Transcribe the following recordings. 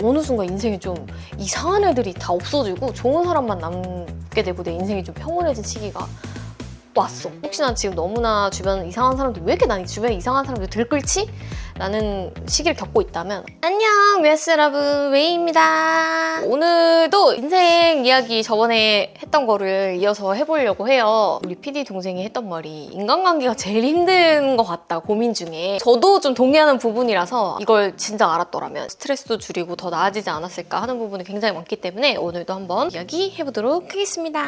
어느 순간 인생에 좀 이상한 애들이 다 없어지고 좋은 사람만 남게 되고 내 인생이 좀 평온해진 시기가 왔어. 혹시나 지금 너무나 주변 이상한 사람들, 왜 이렇게 난 주변에 이상한 사람들 들끓지? 라는 시기를 겪고 있다면 안녕 웨스 여러분, 웨이입니다. 오늘도 인생 이야기 저번에 했던 거를 이어서 해보려고 해요. 우리 PD 동생이 했던 말이 인간관계가 제일 힘든 것 같다, 고민 중에. 저도 좀 동의하는 부분이라서 이걸 진작 알았더라면 스트레스도 줄이고 더 나아지지 않았을까 하는 부분이 굉장히 많기 때문에 오늘도 한번 이야기해보도록 하겠습니다.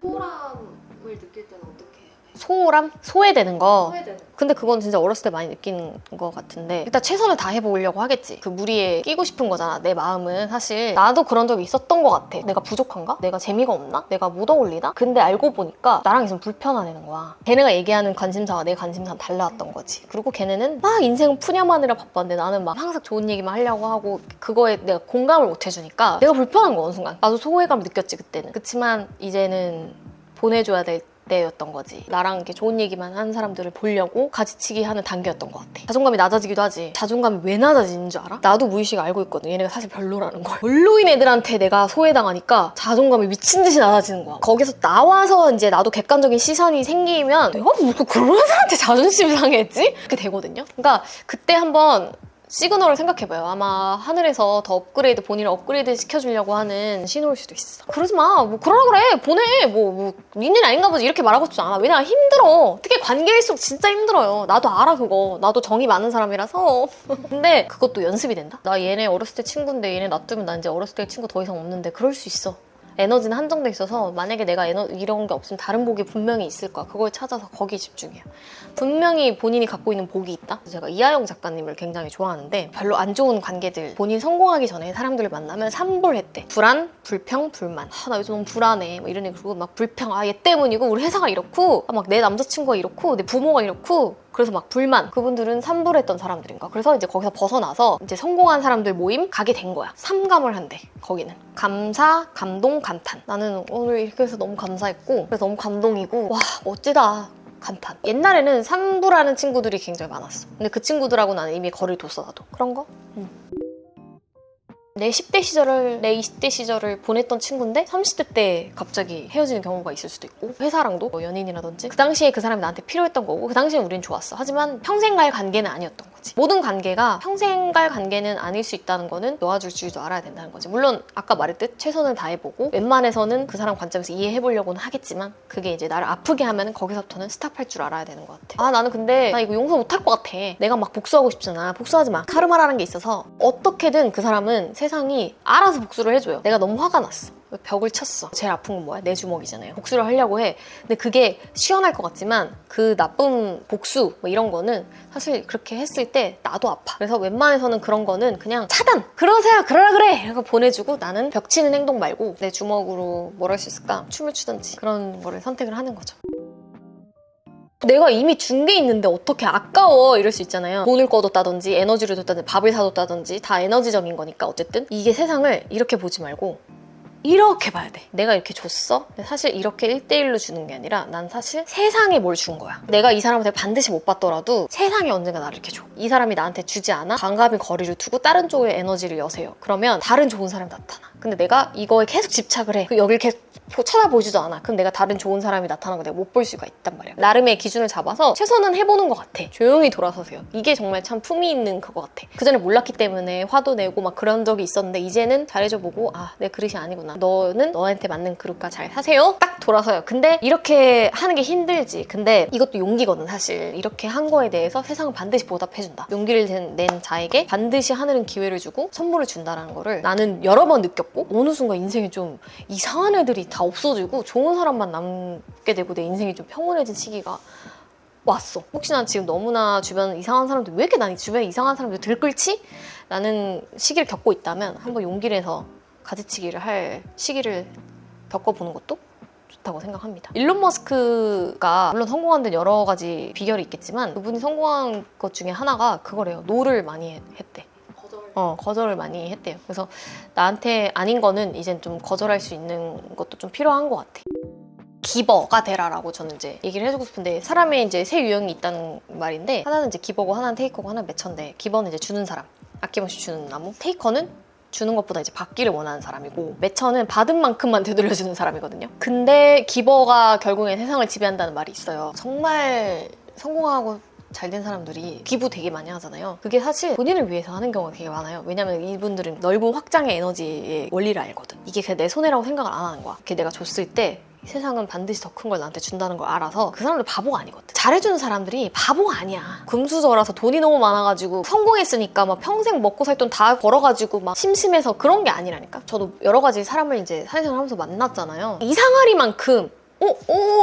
소홀함을 느낄 때는 어떻게 해요? 소홀함? 소외되는 거? 근데 그건 진짜 어렸을 때 많이 느끼는 것 같은데 일단 최선을 다해보려고 하겠지. 그 무리에 끼고 싶은 거잖아. 내 마음은 사실 나도 그런 적이 있었던 것 같아. 내가 부족한가? 내가 재미가 없나? 내가 못 어울리나? 근데 알고 보니까 나랑 있으면 불편하다는 거야. 걔네가 얘기하는 관심사가 내 관심사랑 달라왔던 거지. 그리고 걔네는 막 인생은 푸념하느라 바빴는데 나는 막 항상 좋은 얘기만 하려고 하고 그거에 내가 공감을 못 해주니까 내가 불편한 거야, 어느 순간. 나도 소외감을 느꼈지, 그때는. 그치만 이제는 보내줘야 될 때였던 거지. 나랑 이렇게 좋은 얘기만 하는 사람들을 보려고 가지치기 하는 단계였던 것 같아. 자존감이 낮아지기도 하지. 자존감이 왜 낮아지는 줄 알아? 나도 무의식에 알고 있거든. 얘네가 사실 별로라는 걸. 별로인 애들한테 내가 소외당하니까 자존감이 미친 듯이 낮아지는 거야. 거기서 나와서 이제 나도 객관적인 시선이 생기면 내가 무슨 그런 사람한테 자존심 상했지? 그렇게 되거든요. 그러니까 그때 한번 시그널을 생각해봐요. 아마 하늘에서 더 업그레이드, 본인을 업그레이드 시켜주려고 하는 신호일 수도 있어. 그러지 마. 뭐 그러라 그래. 보내. 뭐 니는 아닌가 보지. 이렇게 말하고 싶지 않아. 왜냐면 힘들어. 특히 관계일수록 진짜 힘들어요. 나도 알아, 그거. 나도 정이 많은 사람이라서. 근데 그것도 연습이 된다. 나 얘네 어렸을 때 친구인데 얘네 놔두면 나 이제 어렸을 때 친구 더 이상 없는데 그럴 수 있어. 에너지는 한정돼 있어서 만약에 내가 이런 게 없으면 다른 복이 분명히 있을 거야. 그걸 찾아서 거기에 집중해요. 분명히 본인이 갖고 있는 복이 있다. 제가 이하영 작가님을 굉장히 좋아하는데 별로 안 좋은 관계들, 본인 성공하기 전에 사람들을 만나면 삼불했대. 불안, 불평, 불만. 나 요즘 너무 불안해. 막 이런 얘기. 그리고 막 불평. 얘 때문이고 우리 회사가 이렇고 막 내 남자친구가 이렇고 내 부모가 이렇고. 그래서 막 불만. 그분들은 삼불했던 사람들인가. 그래서 이제 거기서 벗어나서 이제 성공한 사람들 모임 가게 된 거야. 삼감을 한대, 거기는. 감사, 감동, 감탄. 나는 오늘 이렇게 해서 너무 감사했고 그래서 너무 감동이고 와, 멋지다. 감탄. 옛날에는 삼부라는 친구들이 굉장히 많았어. 근데 그 친구들하고 나는 이미 거리를 뒀어, 나도. 그런 거? 내 10대 시절을, 내 20대 시절을 보냈던 친구인데 30대 때 갑자기 헤어지는 경우가 있을 수도 있고, 회사랑도 뭐 연인이라든지 그 당시에 그 사람이 나한테 필요했던 거고 그 당시에 우린 좋았어. 하지만 평생 갈 관계는 아니었던 거지. 모든 관계가 평생 갈 관계는 아닐 수 있다는 거는 놓아줄 줄도 알아야 된다는 거지. 물론 아까 말했듯 최선을 다해보고 웬만해서는 그 사람 관점에서 이해해보려고는 하겠지만 그게 이제 나를 아프게 하면 거기서부터는 스탑할 줄 알아야 되는 것 같아. 나는 근데 나 이거 용서 못할 것 같아. 내가 막 복수하고 싶잖아. 복수하지 마. 카르마라는 게 있어서 어떻게든 그 사람은 세상이 알아서 복수를 해줘요. 내가 너무 화가 났어. 벽을 쳤어. 제일 아픈 건 뭐야? 내 주먹이잖아요. 복수를 하려고 해. 근데 그게 시원할 것 같지만 그 나쁜 복수 뭐 이런 거는 사실 그렇게 했을 때 나도 아파. 그래서 웬만해서는 그런 거는 그냥 차단! 그러세요! 그러라 그래! 이러고 보내주고 나는 벽 치는 행동 말고 내 주먹으로 뭘 할 수 있을까? 춤을 추든지 그런 거를 선택을 하는 거죠. 내가 이미 준 게 있는데 어떻게 아까워 이럴 수 있잖아요. 돈을 꺼뒀다든지 에너지를 뒀다든지 밥을 사뒀다든지 다 에너지적인 거니까. 어쨌든 이게 세상을 이렇게 보지 말고 이렇게 봐야 돼. 내가 이렇게 줬어? 근데 사실 이렇게 1대1로 주는 게 아니라 난 사실 세상에 뭘 준 거야. 내가 이 사람한테 반드시 못 받더라도 세상이 언젠가 나를 이렇게 줘. 이 사람이 나한테 주지 않아? 반감이 거리를 두고 다른 쪽에 에너지를 여세요. 그러면 다른 좋은 사람이 나타나. 근데 내가 이거에 계속 집착을 해. 여길 계속 쳐다보지도 않아. 그럼 내가 다른 좋은 사람이 나타나는 거 내가 못 볼 수가 있단 말이야. 나름의 기준을 잡아서 최선은 해보는 것 같아. 조용히 돌아서세요. 이게 정말 참 품위 있는 그거 같아. 그전에 몰랐기 때문에 화도 내고 막 그런 적이 있었는데 이제는 잘해줘 보고 내 그릇이 아니구나. 너는 너한테 맞는 그릇과 잘 사세요. 딱 돌아서요. 근데 이렇게 하는 게 힘들지. 근데 이것도 용기거든, 사실. 이렇게 한 거에 대해서 세상은 반드시 보답해준다. 용기를 낸 자에게 반드시 하늘은 기회를 주고 선물을 준다라는 거를 나는 여러 번 느꼈고 어느 순간 인생에 좀 이상한 애들이 다 없어지고 좋은 사람만 남게 되고 내 인생이 좀 평온해진 시기가 왔어. 혹시나 지금 너무나 주변 이상한 사람들, 왜 이렇게 난 주변에 이상한 사람들 들끓지? 라는 시기를 겪고 있다면 한번 용기를 내서 가지치기를 할 시기를 겪어보는 것도 좋다고 생각합니다. 일론 머스크가 물론 성공한 데는 여러 가지 비결이 있겠지만 그분이 성공한 것 중에 하나가 그거래요. 노를 많이 했대. 거절을 많이 했대요. 그래서 나한테 아닌 거는 이젠 좀 거절할 수 있는 것도 좀 필요한 것 같아. 기버가 되라라고 저는 이제 얘기를 해주고 싶은데, 사람의 이제 세 유형이 있다는 말인데 하나는 이제 기버고 하나는 테이커고 하나는 매처인데, 기버는 이제 주는 사람, 아낌없이 주는 나무. 테이커는 주는 것보다 이제 받기를 원하는 사람이고, 매처는 받은 만큼만 되돌려주는 사람이거든요. 근데 기버가 결국엔 세상을 지배한다는 말이 있어요. 정말 성공하고 잘 된 사람들이 기부 되게 많이 하잖아요. 그게 사실 본인을 위해서 하는 경우가 되게 많아요. 왜냐면 이분들은 넓은 확장의 에너지의 원리를 알거든. 이게 그냥 내 손해라고 생각을 안 하는 거야. 이렇게 내가 줬을 때 세상은 반드시 더 큰 걸 나한테 준다는 걸 알아서 그 사람들 바보가 아니거든. 잘해주는 사람들이 바보가 아니야. 금수저라서 돈이 너무 많아가지고 성공했으니까 막 평생 먹고 살 돈 다 벌어가지고 막 심심해서 그런 게 아니라니까. 저도 여러 가지 사람을 이제 사회생활 하면서 만났잖아요. 이상하리만큼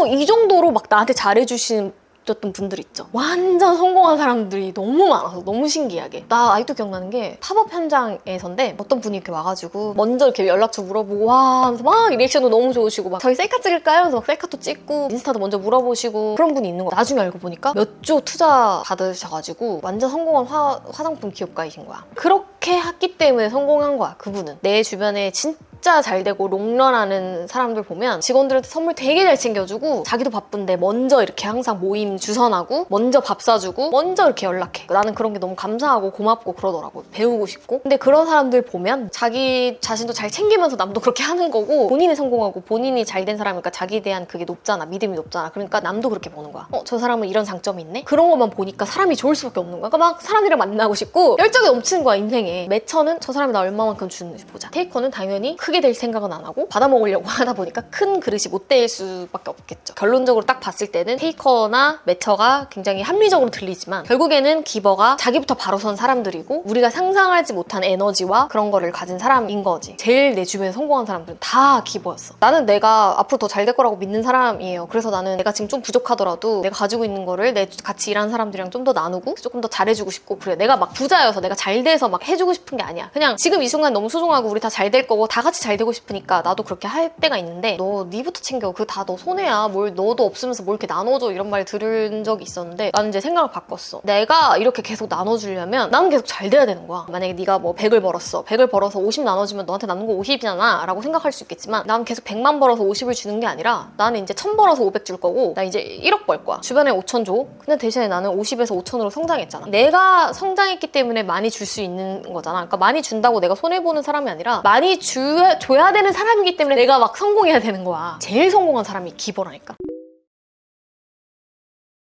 이 정도로 막 나한테 잘해주신 던 분들 있죠. 완전 성공한 사람들이 너무 많아서 너무 신기하게. 나 아직도 기억나는 게 팝업 현장에서인데 어떤 분이 이렇게 와가지고 먼저 이렇게 연락처 물어보고 와 하면서 막 리액션도 너무 좋으시고 막 저희 셀카 찍을까요? 하면서 막 셀카도 찍고 인스타도 먼저 물어보시고 그런 분이 있는 거. 나중에 알고 보니까 몇 조 투자 받으셔가지고 완전 성공한 화장품 기업가이신 거야. 그렇게 했기 때문에 성공한 거야. 그분은. 내 주변에 진짜 잘 되고 롱런하는 사람들 보면 직원들한테 선물 되게 잘 챙겨주고 자기도 바쁜데 먼저 이렇게 항상 모임 주선하고 먼저 밥 사주고 먼저 이렇게 연락해. 나는 그런 게 너무 감사하고 고맙고 그러더라고. 배우고 싶고. 근데 그런 사람들 보면 자기 자신도 잘 챙기면서 남도 그렇게 하는 거고, 본인이 성공하고 본인이 잘 된 사람이니까 자기에 대한 그게 높잖아. 믿음이 높잖아. 그러니까 남도 그렇게 보는 거야. 저 사람은 이런 장점이 있네? 그런 것만 보니까 사람이 좋을 수밖에 없는 거야. 그러니까 막 사람들이랑 만나고 싶고 열정이 넘치는 거야, 인생에. 매처는 저 사람이 나 얼마만큼 주는지 보자. 테이커는 당연히 크게 될 생각은 안 하고 받아먹으려고 하다 보니까 큰 그릇이 못 될 수밖에 없겠죠. 결론적으로 딱 봤을 때는 테이커나 매처가 굉장히 합리적으로 들리지만 결국에는 기버가 자기부터 바로 선 사람들이고 우리가 상상하지 못한 에너지와 그런 거를 가진 사람인 거지. 제일 내 주변에 성공한 사람들은 다 기버였어. 나는 내가 앞으로 더 잘 될 거라고 믿는 사람이에요. 그래서 나는 내가 지금 좀 부족하더라도 내가 가지고 있는 거를 내 같이 일하는 사람들이랑 좀 더 나누고 조금 더 잘해주고 싶고, 그래 내가 막 부자여서 내가 잘 돼서 막 해주고 싶은 게 아니야. 그냥 지금 이 순간 너무 소중하고 우리 다 잘 될 거고 다 같이 잘 되고 싶으니까 나도 그렇게 할 때가 있는데, 너 니부터 챙겨. 그거 다 너 손해야. 뭘 너도 없으면서 뭘 이렇게 나눠줘. 이런 말 들은 적이 있었는데 나는 이제 생각을 바꿨어. 내가 이렇게 계속 나눠주려면 나는 계속 잘 돼야 되는 거야. 만약에 네가 뭐 100을 벌었어. 100을 벌어서 50 나눠주면 너한테 남는 거 50이잖아 라고 생각할 수 있겠지만, 나는 계속 100만 벌어서 50을 주는 게 아니라 나는 이제 1000 벌어서 500 줄 거고 나 이제 1억 벌 거야. 주변에 5천 줘. 근데 대신에 나는 50에서 5천으로 성장했잖아. 내가 성장했기 때문에 많이 줄 수 있는 거잖아. 그러니까 많이 준다고 내가 손해보는 사람이 아니라 많이 줘야 되는 사람이기 때문에 내가 막 성공해야 되는 거야. 제일 성공한 사람이 기버라니까.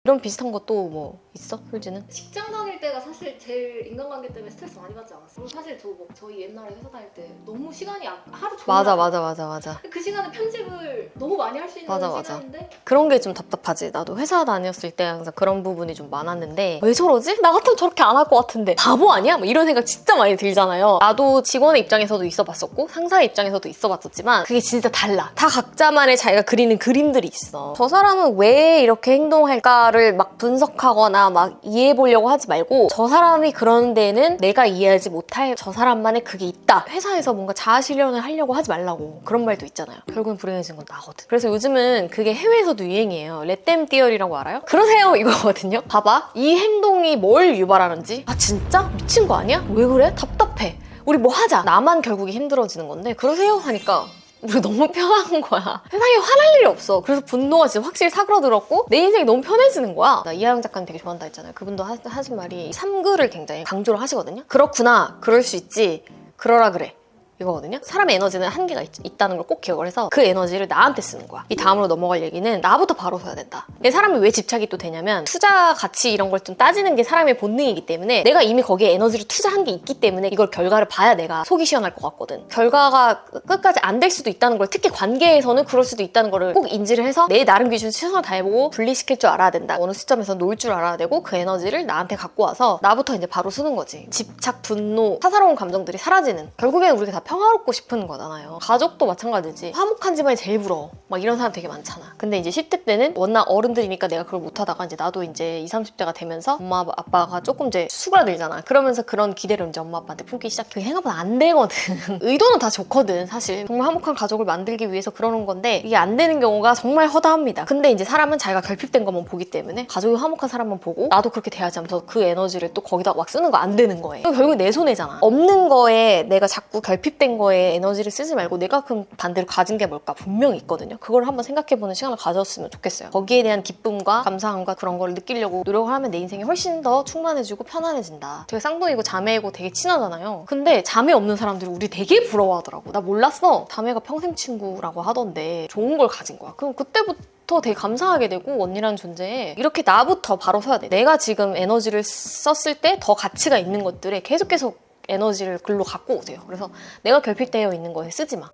이런 비슷한 것도 뭐 있어? 솔지는? 직장 다닐 때가 사실 제일 인간관계 때문에 스트레스 많이 받지 않았어? 그리고 사실 저희 옛날에 회사 다닐 때 너무 시간이 하루 종일 맞아. 그 시간에 편집을 너무 많이 할 수 있는 시간인데 그런 게 좀 답답하지. 나도 회사 다녔을 때 항상 그런 부분이 좀 많았는데 왜 저러지? 나 같으면 저렇게 안 할 것 같은데 바보 아니야? 뭐 이런 생각 진짜 많이 들잖아요. 나도 직원의 입장에서도 있어봤었고 상사의 입장에서도 있어봤었지만 그게 진짜 달라. 다 각자만의 자기가 그리는 그림들이 있어. 저 사람은 왜 이렇게 행동할까를 막 분석하거나 막 이해해보려고 하지 말고, 저 사람이 그런 데는 내가 이해하지 못할 저 사람만의 그게 있다. 회사에서 뭔가 자아실현을 하려고 하지 말라고. 그런 말도 있잖아요. 결국엔 불행해진 건 나거든. 그래서 요즘은 그게 해외에서도 유행이에요. 렛댐 띠어리라고 알아요? 그러세요 이거거든요. 봐봐. 이 행동이 뭘 유발하는지. 아 진짜? 미친 거 아니야? 왜 그래? 답답해. 우리 뭐 하자. 나만 결국에 힘들어지는 건데 그러세요? 하니까 우리 너무 편한 거야. 세상에 화날 일이 없어. 그래서 분노가 진짜 확실히 사그러들었고 내 인생이 너무 편해지는 거야. 나 이하영 작가님 되게 좋아한다 했잖아요. 그분도 하신 말이 3글을 굉장히 강조를 하시거든요. 그렇구나. 그럴 수 있지. 그러라 그래. 이거거든요. 사람의 에너지는 한계가 있다는 걸 꼭 기억을 해서 그 에너지를 나한테 쓰는 거야. 이 다음으로 넘어갈 얘기는 나부터 바로 서야 된다. 사람이 왜 집착이 또 되냐면 투자 가치 이런 걸 좀 따지는 게 사람의 본능이기 때문에 내가 이미 거기에 에너지를 투자한 게 있기 때문에 이걸 결과를 봐야 내가 속이 시원할 것 같거든. 결과가 끝까지 안 될 수도 있다는 걸, 특히 관계에서는 그럴 수도 있다는 거를 꼭 인지를 해서 내 나름 기준 최선을 다해보고 분리시킬 줄 알아야 된다. 어느 시점에서 놓을 줄 알아야 되고 그 에너지를 나한테 갖고 와서 나부터 이제 바로 쓰는 거지. 집착, 분노, 사사로운 감정들이 사라지는. 결국에는 우리가 다 평화롭고 싶은 거잖아요. 가족도 마찬가지지. 화목한 집안이 제일 부러워. 막 이런 사람 되게 많잖아. 근데 이제 10대 때는 워낙 어른들이니까 내가 그걸 못하다가 이제 나도 이제 20, 30대가 되면서 엄마 아빠가 조금 이제 수그라들잖아. 그러면서 그런 기대를 이제 엄마 아빠한테 품기 시작해. 그게 생각보다 안 되거든. 의도는 다 좋거든 사실. 정말 화목한 가족을 만들기 위해서 그러는 건데 이게 안 되는 경우가 정말 허다합니다. 근데 이제 사람은 자기가 결핍된 것만 보기 때문에 가족이 화목한 사람만 보고 나도 그렇게 돼야지 하면서 그 에너지를 또 거기다 막 쓰는 거 안 되는 거예요. 결국 내 손해잖아. 없는 거에 내가 자꾸 결핍 결핍된 거에 에너지를 쓰지 말고 내가 그럼 반대로 가진 게 뭘까 분명히 있거든요. 그걸 한번 생각해보는 시간을 가졌으면 좋겠어요. 거기에 대한 기쁨과 감사함과 그런 걸 느끼려고 노력을 하면 내 인생이 훨씬 더 충만해지고 편안해진다. 제가 쌍둥이고 자매이고 되게 친하잖아요. 근데 자매 없는 사람들이 우리 되게 부러워하더라고. 나 몰랐어. 자매가 평생 친구라고 하던데 좋은 걸 가진 거야. 그럼 그때부터 되게 감사하게 되고 언니라는 존재에 이렇게 나부터 바로 서야 돼. 내가 지금 에너지를 썼을 때 더 가치가 있는 것들에 계속 에너지를 글로 갖고 오세요. 그래서 내가 결핍되어 있는 거에 쓰지 마.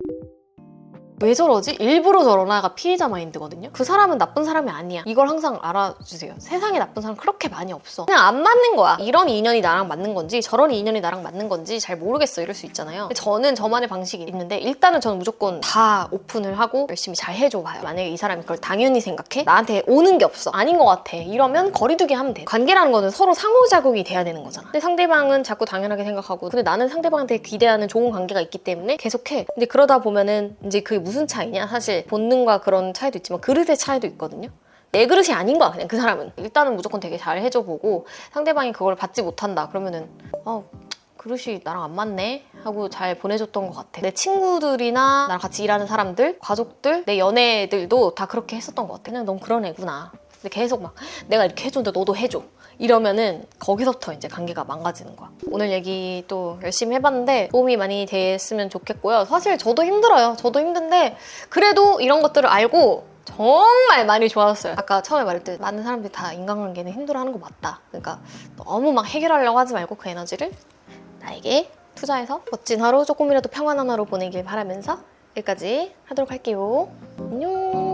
왜 저러지? 일부러 저러나가 피해자 마인드거든요. 그 사람은 나쁜 사람이 아니야. 이걸 항상 알아주세요. 세상에 나쁜 사람 그렇게 많이 없어. 그냥 안 맞는 거야. 이런 인연이 나랑 맞는 건지 저런 인연이 나랑 맞는 건지 잘 모르겠어 이럴 수 있잖아요. 근데 저는 저만의 방식이 있는데 일단은 저는 무조건 다 오픈을 하고 열심히 잘 해줘 봐요. 만약에 이 사람이 그걸 당연히 생각해? 나한테 오는 게 없어. 아닌 것 같아. 이러면 거리두기 하면 돼. 관계라는 거는 서로 상호작용이 돼야 되는 거잖아. 근데 상대방은 자꾸 당연하게 생각하고 근데 나는 상대방한테 기대하는 좋은 관계가 있기 때문에 계속해. 근데 그러다 보면은 이제 그게 무슨 차이냐? 사실 본능과 그런 차이도 있지만 그릇의 차이도 있거든요. 내 그릇이 아닌 거야 그냥 그 사람은. 일단은 무조건 되게 잘 해줘 보고 상대방이 그걸 받지 못한다 그러면은 그릇이 나랑 안 맞네 하고 잘 보내줬던 것 같아. 내 친구들이나 나랑 같이 일하는 사람들, 가족들, 내 연애들도 다 그렇게 했었던 것 같아. 그냥 넌 그런 애구나. 근데 계속 막 내가 이렇게 해줬는데 너도 해줘 이러면은 거기서부터 이제 관계가 망가지는 거야. 오늘 얘기 또 열심히 해봤는데 도움이 많이 됐으면 좋겠고요. 사실 저도 힘들어요. 저도 힘든데 그래도 이런 것들을 알고 정말 많이 좋아졌어요. 아까 처음에 말했듯 많은 사람들이 다 인간관계는 힘들어하는 거 맞다. 그러니까 너무 막 해결하려고 하지 말고 그 에너지를 나에게 투자해서 멋진 하루, 조금이라도 평안한 하루 보내길 바라면서 여기까지 하도록 할게요. 안녕.